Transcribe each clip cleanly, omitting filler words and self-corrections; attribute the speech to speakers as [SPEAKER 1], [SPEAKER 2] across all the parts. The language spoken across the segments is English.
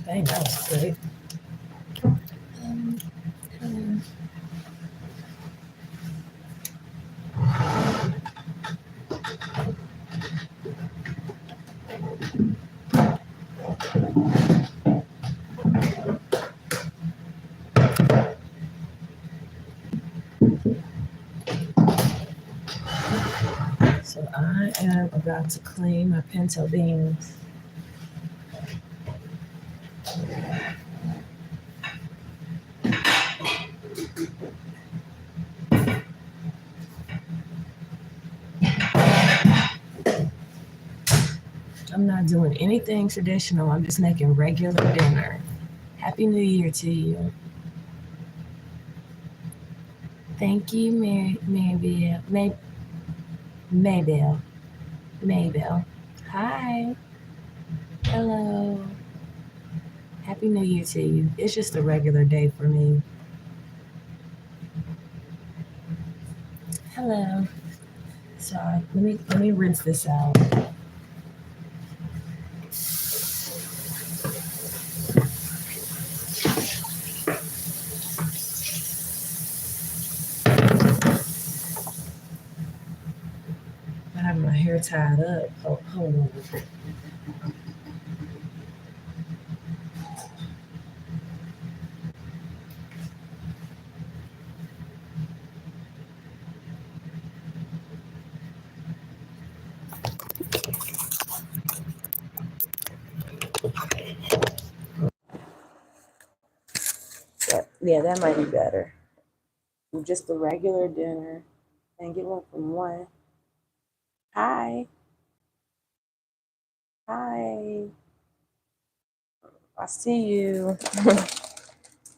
[SPEAKER 1] Dang, that was quick. Um, So I am about to clean my pinto beans. I'm not doing anything traditional. I'm just making regular dinner. Happy New Year to you. Thank you, Maybell. Maybell. Maybell. Hi. Hello. Happy New Year to you. It's just a regular day for me. Hello. So let me rinse this out. I have my hair tied up. Hold on. Yeah, that might be better. Just a regular dinner. And get one from one. Hi. Hi. I see you.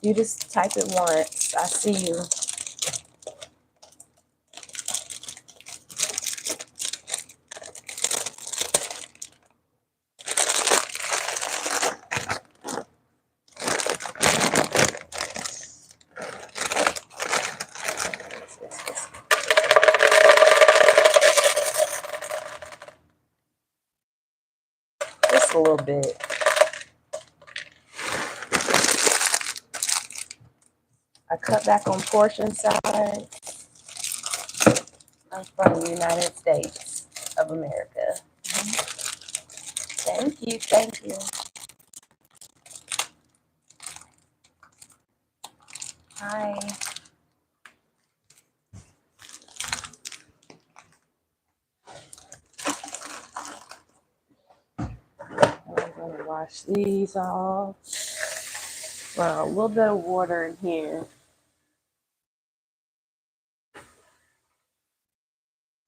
[SPEAKER 1] You just type it once. I see you. Just a little bit. I cut back on portion size. I'm from the United States of America. Thank you. Thank you. Hi. I'm going to wash these off. Well, a little bit of water in here.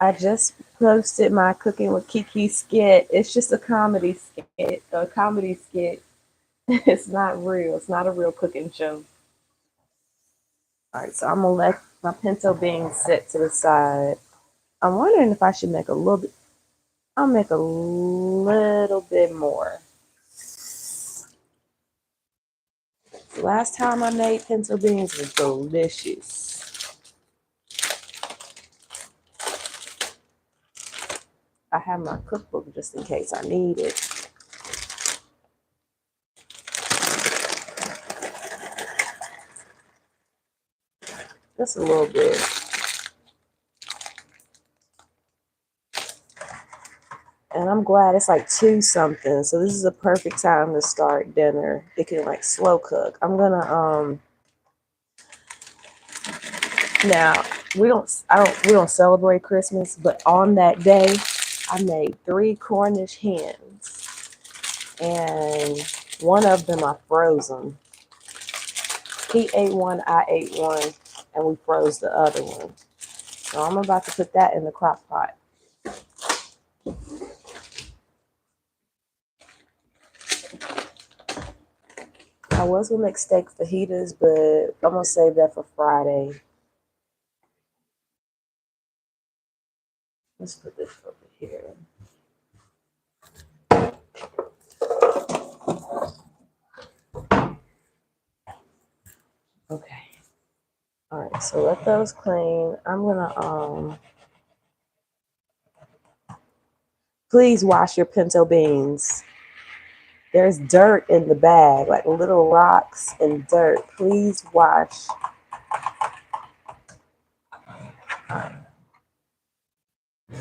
[SPEAKER 1] I just posted my Cooking with Kiki skit. It's just a comedy skit. A comedy skit. It's not real. It's not a real cooking show. All right, so I'm gonna let my pinto beans sit to the side. I'm wondering if I should make a little bit. I'll make a little bit more. The last time I made pinto beans was delicious. I have my cookbook just in case I need it. Just a little bit. And I'm glad it's like 2 something. So this is a perfect time to start dinner. It can like slow cook. I'm gonna now we don't celebrate Christmas, but on that day I made 3 Cornish hens and one of them I froze them. He ate one, I ate one, and we froze the other one. So I'm about to put that in the crock pot. I was gonna make steak fajitas, but I'm gonna save that for Friday. Let's put this over here. Okay. All right, so let those clean. I'm gonna please wash your pinto beans. There's dirt in the bag, like little rocks and dirt. Please wash.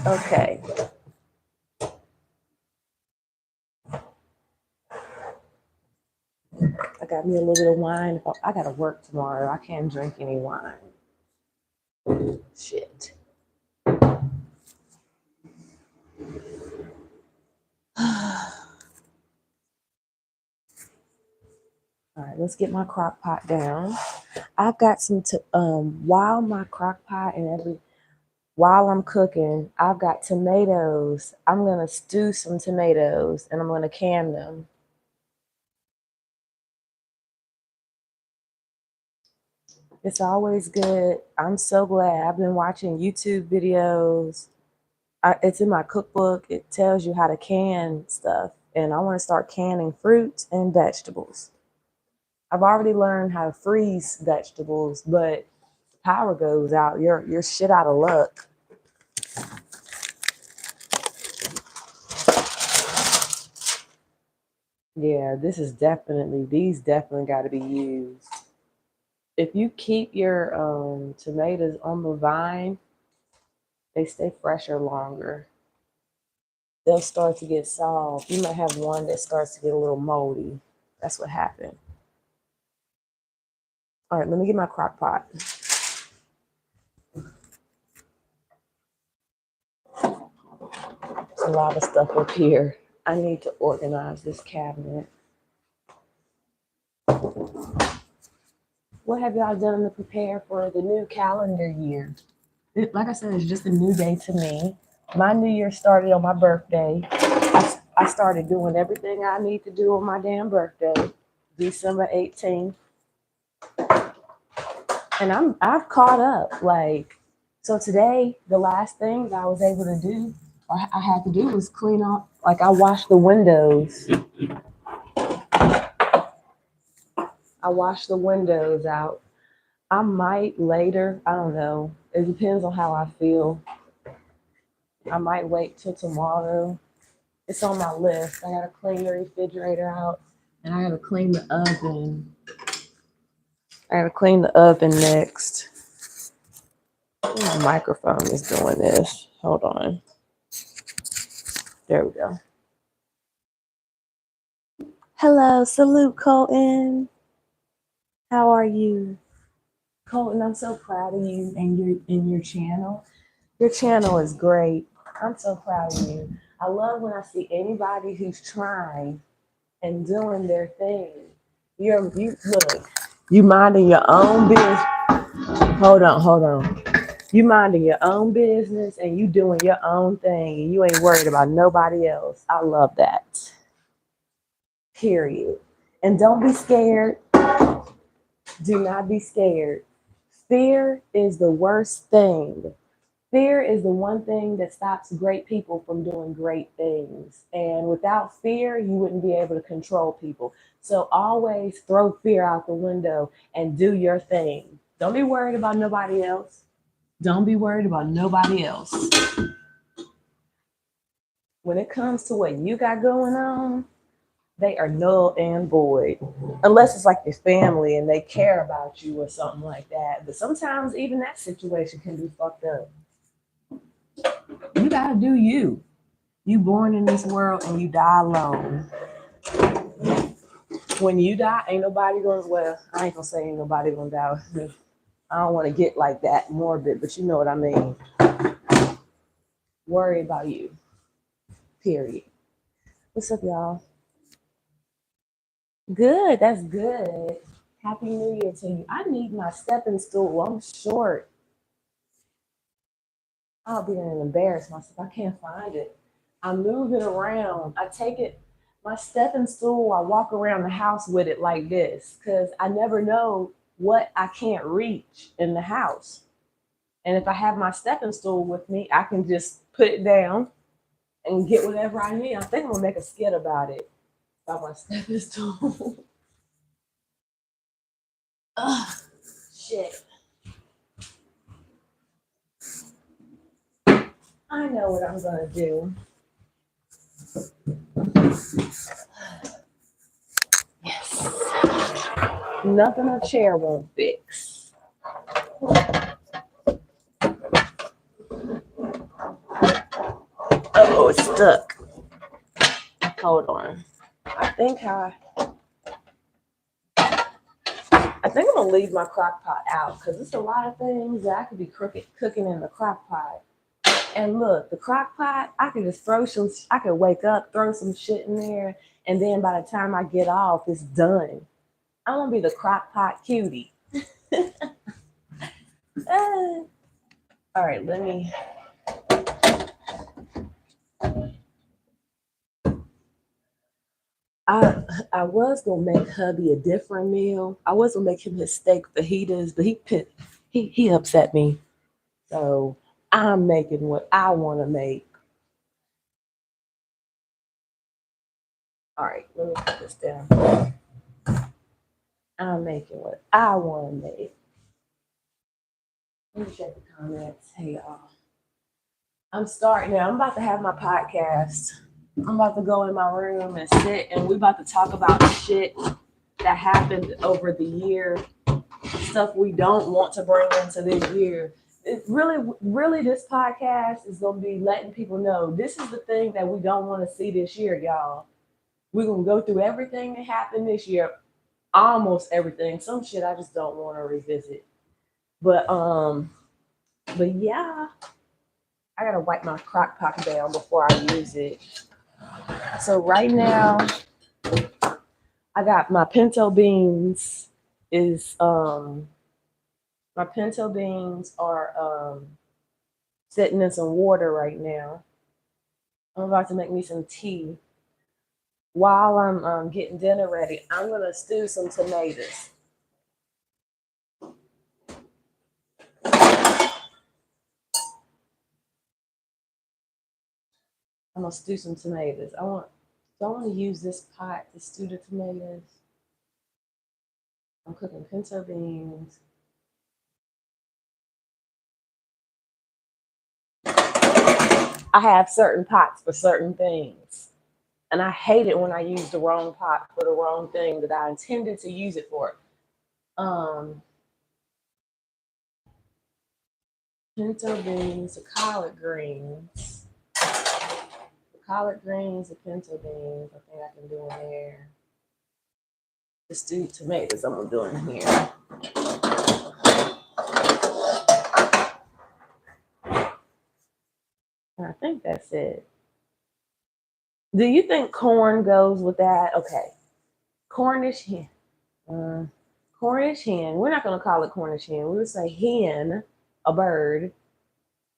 [SPEAKER 1] Okay. I got me a little bit of wine. I gotta work tomorrow. I can't drink any wine. Shit. All right, let's get my crock pot down. I've got while my crock pot while I'm cooking, I've got tomatoes. I'm gonna stew some tomatoes and I'm gonna can them. It's always good. I'm so glad. I've been watching YouTube videos. It's in my cookbook. It tells you how to can stuff. And I want to start canning fruits and vegetables. I've already learned how to freeze vegetables, but power goes out. You're shit out of luck. Yeah, these definitely got to be used. If you keep your tomatoes on the vine, they stay fresher longer. They'll start to get soft. You might have one that starts to get a little moldy. That's what happened. All right, let me get my crock pot. There's a lot of stuff up here. I need to organize this cabinet. What have y'all done to prepare for the new calendar year? Like I said, it's just a new day to me. My new year started on my birthday. I started doing everything I need to do on my damn birthday, December 18th. And I've caught up. Like, so today, the last thing I was able to do, or I had to do, was clean up. Like, I washed the windows. I washed the windows out. I might later, I don't know. It depends on how I feel. I might wait till tomorrow. It's on my list. I gotta clean the refrigerator out and I gotta clean the oven. I gotta clean the oven next. My microphone is doing this. Hold on. There we go. Hello, salute, Colton. How are you? Colton, I'm so proud of you and your channel. Your channel is great. I'm so proud of you. I love when I see anybody who's trying and doing their thing. You look, you minding your own business. Hold on. You minding your own business and you doing your own thing and you ain't worried about nobody else. I love that. Period. And don't be scared. Do not be scared. Fear is the worst thing. Fear is the one thing that stops great people from doing great things. And without fear, you wouldn't be able to control people. So always throw fear out the window and do your thing. Don't be worried about nobody else. Don't be worried about nobody else. When it comes to what you got going on, they are null and void. Unless it's like your family and they care about you or something like that. But sometimes even that situation can be fucked up. You gotta do you. You born in this world and you die alone. When you die, ain't nobody gonna, well, I ain't gonna say ain't nobody gonna die with me. I don't want to get like that morbid, but you know what I mean. Worry about you. Period. What's up, y'all? Good. That's good. Happy New Year to you. I need my stepping stool. I'm short. I'll be an embarrass myself. I can't find it. I move it around. I take it, my stepping stool, I walk around the house with it like this because I never know what I can't reach in the house. And if I have my stepping stool with me, I can just put it down and get whatever I need. I think I'm gonna make a skit about it. About my stepping stool. Ugh, shit. I know what I'm gonna do. Yes. Nothing a chair won't fix. Oh, it's stuck. Hold on. I think I I think I'm gonna leave my crock pot out because there's a lot of things that I could be cooking in the crock pot. And look, the crock pot, I could just throw some. I could wake up, throw some shit in there, and then by the time I get off, it's done. I'm gonna be the crock pot cutie. All right, let me. I was gonna make hubby a different meal. I was gonna make him his steak fajitas, but he upset me. So I'm making what I want to make. All right, let me put this down. I'm making what I want to make. Let me check the comments. Hey y'all, I'm starting now. I'm about to have my podcast. I'm about to go in my room and sit, and we're about to talk about shit that happened over the year, stuff we don't want to bring into this year. It really, this podcast is gonna be letting people know this is the thing that we don't want to see this year, y'all. We're gonna go through everything that happened this year, almost everything. Some shit I just don't want to revisit. But yeah, I gotta wipe my crock pot down before I use it. So right now, I got my pinto beans. Is My pinto beans are sitting in some water right now. I'm about to make me some tea. While I'm getting dinner ready, I'm gonna stew some tomatoes. I'm gonna stew some tomatoes. I want to use this pot to stew the tomatoes. I'm cooking pinto beans. I have certain pots for certain things. And I hate it when I use the wrong pot for the wrong thing that I intended to use it for. Um, Pinto beans, the collard greens. The collard greens, the pinto beans, I think I can do in there. The stewed tomatoes I'm gonna do in here. And I think that's it. Do you think corn goes with that? Okay. Cornish hen. Uh, Cornish hen. We're not gonna call it Cornish hen. We'll say hen, a bird.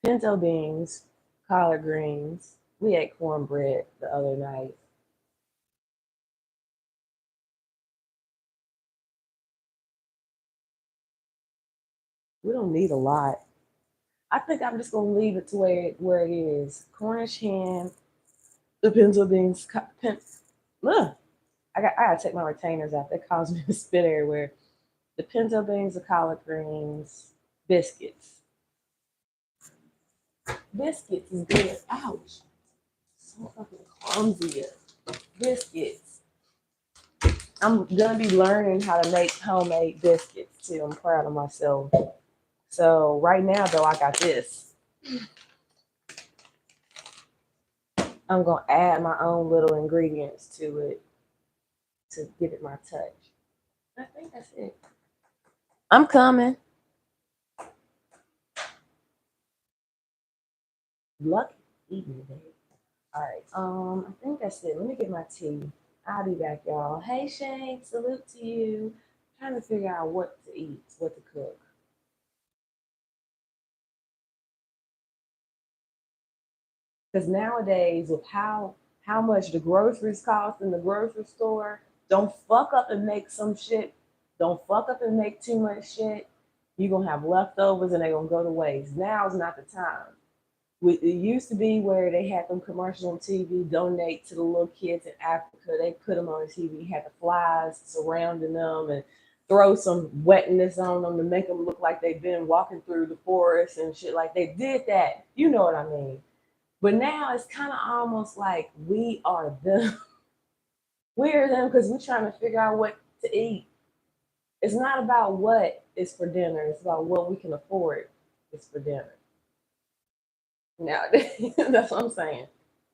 [SPEAKER 1] Pinto beans, collard greens. We ate cornbread the other night. We don't need a lot. I think I'm just gonna leave it to where it is. Cornish hen, the pinto beans. Ugh, I gotta take my retainers out. That caused me to spit everywhere. The pinto beans, the collard greens, biscuits. Biscuits is good. Ouch, so fucking clumsy. Biscuits. I'm gonna be learning how to make homemade biscuits too. I'm proud of myself. So right now though, I got this. I'm gonna add my own little ingredients to it to give it my touch. I think that's it. I'm coming. Lucky eating today. All right. I think that's it. Let me get my tea. I'll be back, y'all. Hey Shane, salute to you. Trying to figure out what to eat, what to cook. Because nowadays, with how much the groceries cost in the grocery store, don't fuck up and make some shit. Don't fuck up and make too much shit. You're gonna have leftovers and they're gonna go to waste. Now is not the time. It used to be where they had them commercials on TV, donate to the little kids in Africa. They put them on the TV, had the flies surrounding them and throw some wetness on them to make them look like they've been walking through the forest and shit. Like they did that. You know what I mean? But now it's kind of almost like we are them. We're them because we're trying to figure out what to eat. It's not about what is for dinner. It's about what we can afford is for dinner. Now, that's what I'm saying.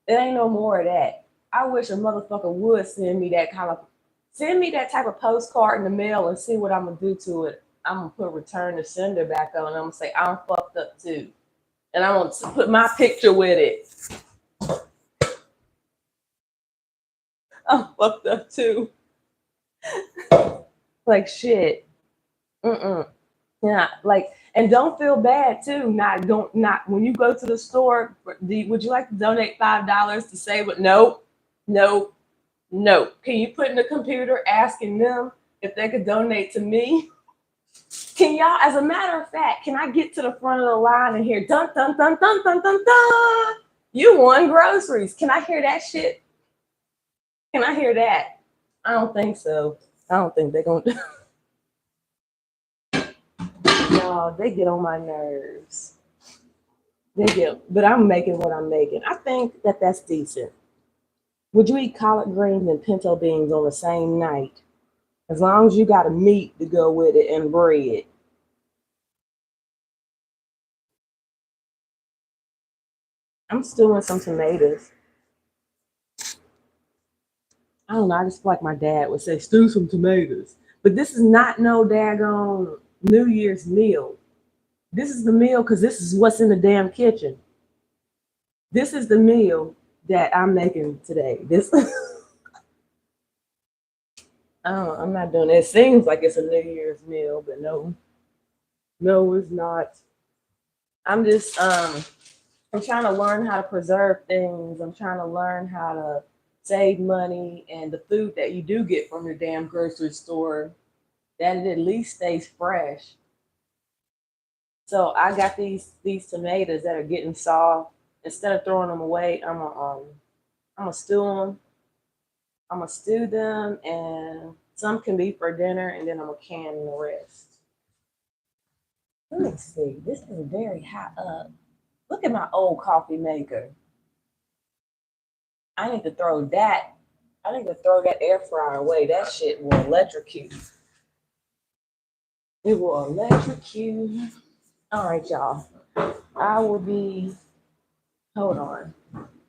[SPEAKER 1] It ain't no more of that. I wish a motherfucker would send me that type of postcard in the mail and see what I'm gonna do to it. I'm gonna put return to sender back on. And I'm gonna say I'm fucked up too, and I'm gonna put my picture with it. I'm fucked up too. Like shit. Mm-mm. Yeah, like, and don't feel bad too. Not when you go to the store. Would you like to donate $5 to save it? Nope, nope, nope. Can you put in the computer asking them if they could donate to me? Can y'all, as a matter of fact, can I get to the front of the line and hear dun dun dun dun dun dun dun? You won groceries. Can I hear that shit? Can I hear that? I don't think so. I don't think they're gonna. No, they get on my nerves. But I'm making what I'm making. I think that that's decent. Would you eat collard greens and pinto beans on the same night? As long as you got a meat to go with it and bread. I'm stewing some tomatoes. I don't know. I just feel like my dad would say, stew some tomatoes. But this is not no daggone New Year's meal. This is the meal because this is what's in the damn kitchen. This is the meal that I'm making today. This I'm not doing it. It seems like it's a New Year's meal, but no, no, it's not. I'm just I'm trying to learn how to preserve things. I'm trying to learn how to save money and the food that you do get from your damn grocery store, that it at least stays fresh. So I got these tomatoes that are getting soft. Instead of throwing them away, I'm gonna stew them. I'm gonna stew them, and some can be for dinner, and then I'm gonna can the rest. Let me see. This is very hot up. Look at my old coffee maker. I need to throw that. I need to throw that air fryer away. That shit will electrocute. It will electrocute. All right, y'all. I will be. Hold on.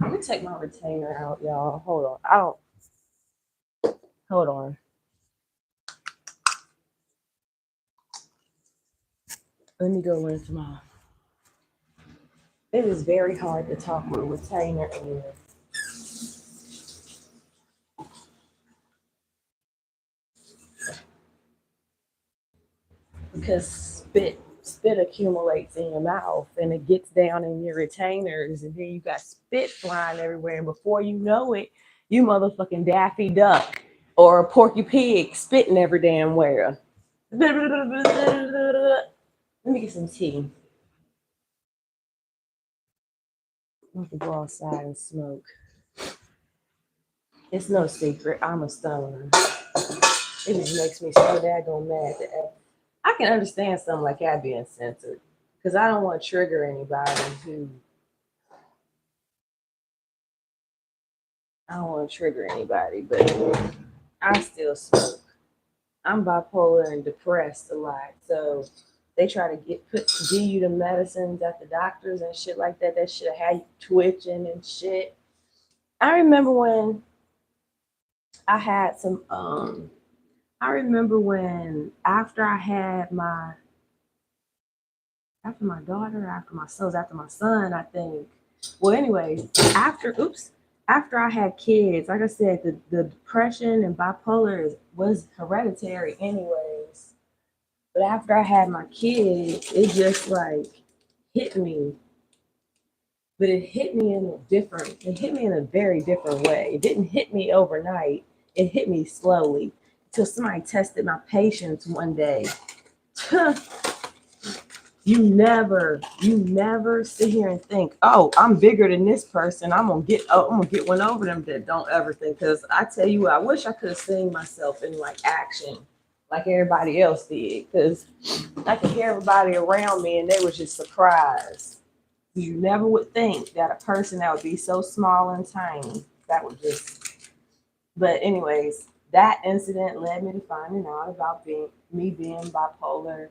[SPEAKER 1] Let me take my retainer out, y'all. Hold on. I don't. Hold on. Let me go into my. It is very hard to talk with a retainer in because spit accumulates in your mouth and it gets down in your retainers and then you got spit flying everywhere and before you know it, you motherfucking Daffy Duck or a Porky Pig spitting every damn where. Let me get some tea. I have to go outside and smoke. It's no secret. I'm a stoner. It just makes me so daggone mad that I can understand something like that being censored because I don't want to trigger anybody who I don't want to trigger anybody, but I still smoke. I'm bipolar and depressed a lot, so they try to give you the medicines at the doctors and shit like that. That shit had you twitching and shit. I remember when I had some. I remember when after my daughter, after my son, I think. Well, anyway, after I had kids, like I said, the depression and bipolar was hereditary anyway. But after I had my kids, it just like hit me. But it hit me in a different, it hit me in a very different way. It didn't hit me overnight. It hit me slowly until somebody tested my patience one day. You never sit here and think, oh, I'm bigger than this person. I'm gonna get one over them. That don't ever think. Because I tell you what, I wish I could have seen myself in like action, like everybody else did. Because I could hear everybody around me, and they were just surprised. You never would think that a person that would be so small and tiny that would just. But anyways, that incident led me to finding out about being bipolar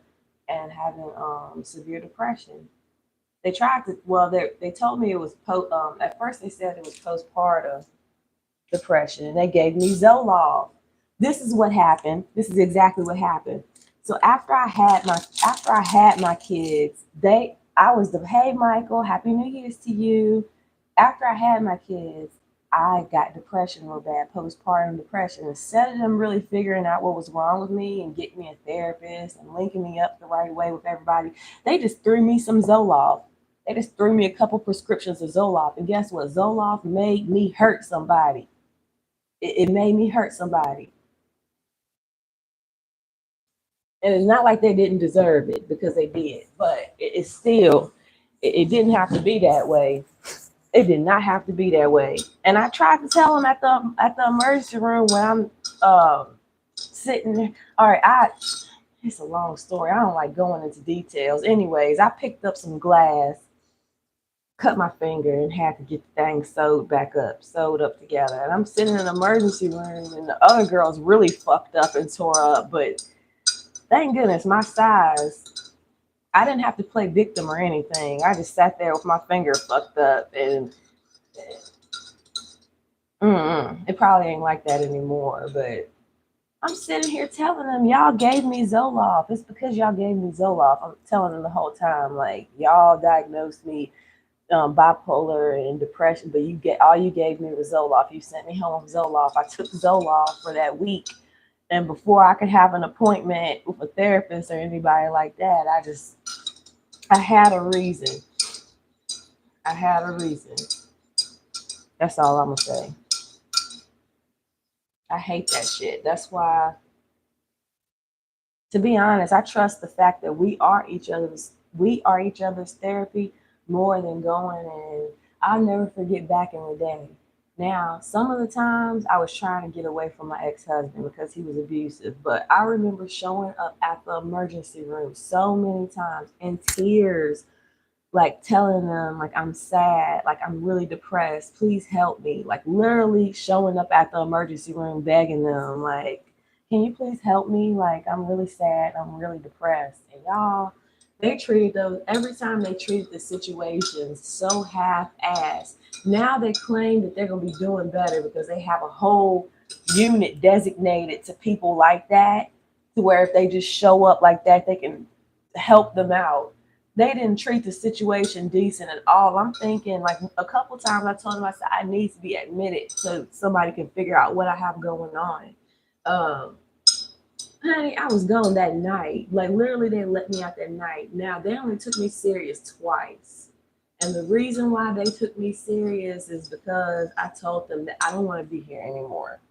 [SPEAKER 1] and having severe depression. They tried to, well, they told me it was at first they said it was postpartum depression, and they gave me Zoloft. This is what happened. This is exactly what happened. So after I had my kids, I was the, hey Michael, happy New Year's to you. After I had my kids, I got depression real bad, postpartum depression. Instead of them really figuring out what was wrong with me and getting me a therapist and linking me up the right way with everybody, they just threw me some Zoloft. They just threw me a couple prescriptions of Zoloft. And guess what? Zoloft made me hurt somebody. It made me hurt somebody. And it's not like they didn't deserve it because they did, but it's still, it didn't have to be that way. It did not have to be that way. And I tried to tell them at the emergency room when I'm sitting there. All right, it's a long story. I don't like going into details. Anyways, I picked up some glass, cut my finger, and had to get the thing sewed up together. And I'm sitting in the emergency room, and the other girls really fucked up and tore up. But thank goodness, my size, I didn't have to play victim or anything. I just sat there with my finger fucked up, and it probably ain't like that anymore. But I'm sitting here telling them, y'all gave me Zoloft. It's because y'all gave me Zoloft. I'm telling them the whole time, like, y'all diagnosed me bipolar and depression, but all you gave me was Zoloft. You sent me home with Zoloft. I took Zoloft for that week, and before I could have an appointment with a therapist or anybody like that, I had a reason. I had a reason. That's all I'm gonna say. I hate that shit. That's why, to be honest, I trust the fact that we are each other's therapy more than going and I'll never forget back in the day. Now, some of the times I was trying to get away from my ex-husband because he was abusive, but I remember showing up at the emergency room so many times in tears, like telling them like I'm sad, like I'm really depressed, please help me. Like literally showing up at the emergency room begging them like, can you please help me? Like I'm really sad, I'm really depressed. And y'all, they treated those every time they treated the situations so half-assed. Now they claim that they're gonna be doing better because they have a whole unit designated to people like that, to where if they just show up like that, they can help them out. They didn't treat the situation decent at all. I'm thinking like a couple times I told them, I said I need to be admitted so somebody can figure out what I have going on. Um, Honey, I was gone that night. Like literally, they let me out that night. Now they only took me serious twice, and the reason why they took me serious is because I told them that I don't want to be here anymore.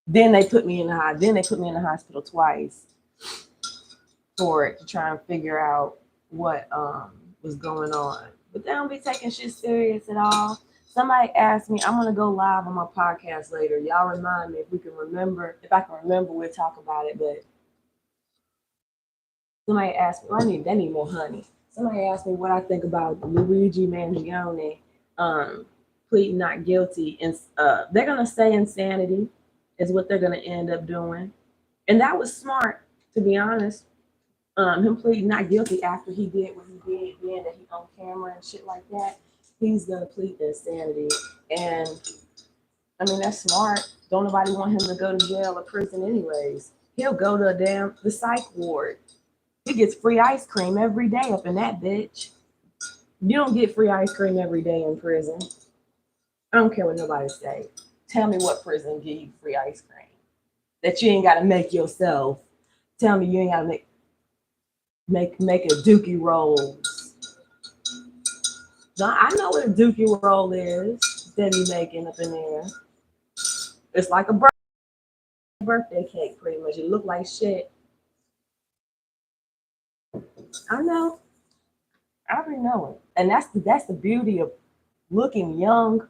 [SPEAKER 1] Then they put me in the hospital twice for it to try and figure out what was going on. But they don't be taking shit serious at all. Somebody asked me, I'm gonna go live on my podcast later. Y'all remind me if I can remember, we'll talk about it. But somebody asked me, well, they need more honey. Somebody asked me what I think about Luigi Mangione pleading not guilty. And they're gonna say insanity is what they're gonna end up doing. And that was smart, to be honest. Him pleading not guilty after he did what he did, being that he on camera and shit like that, he's gonna plead insanity. And I mean that's smart. Don't nobody want him to go to jail or prison anyways. He'll go to the psych ward. He gets free ice cream every day up in that bitch. You don't get free ice cream every day in prison. I don't care what nobody say. Tell me what prison give you free ice cream that you ain't gotta make yourself. Tell me you ain't gotta make a dookie rolls. I know what a dookie roll is that he making up in there. It's like a birthday cake, pretty much. It look like shit. I know. I already know it. And that's the beauty of looking young.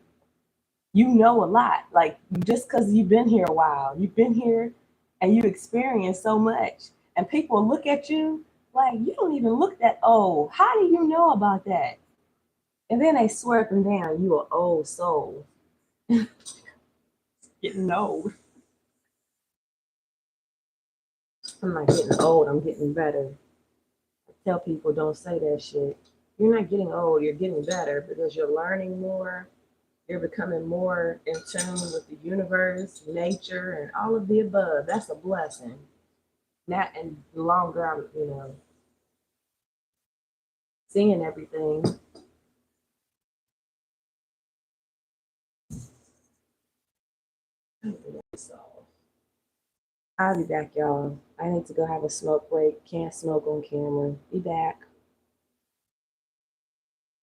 [SPEAKER 1] You know a lot. Like just because you've been here a while, you've been here and you experience so much. And people look at you like you don't even look that old. How do you know about that? And then they swear up and down, you an old soul. Getting old. I'm not getting old, I'm getting better. I tell people don't say that shit. You're not getting old, you're getting better because you're learning more. You're becoming more in tune with the universe, nature, and all of the above. That's a blessing. That and the longer I'm, seeing everything. So I'll be back, y'all. I need to go have a smoke break. Can't smoke on camera. Be back.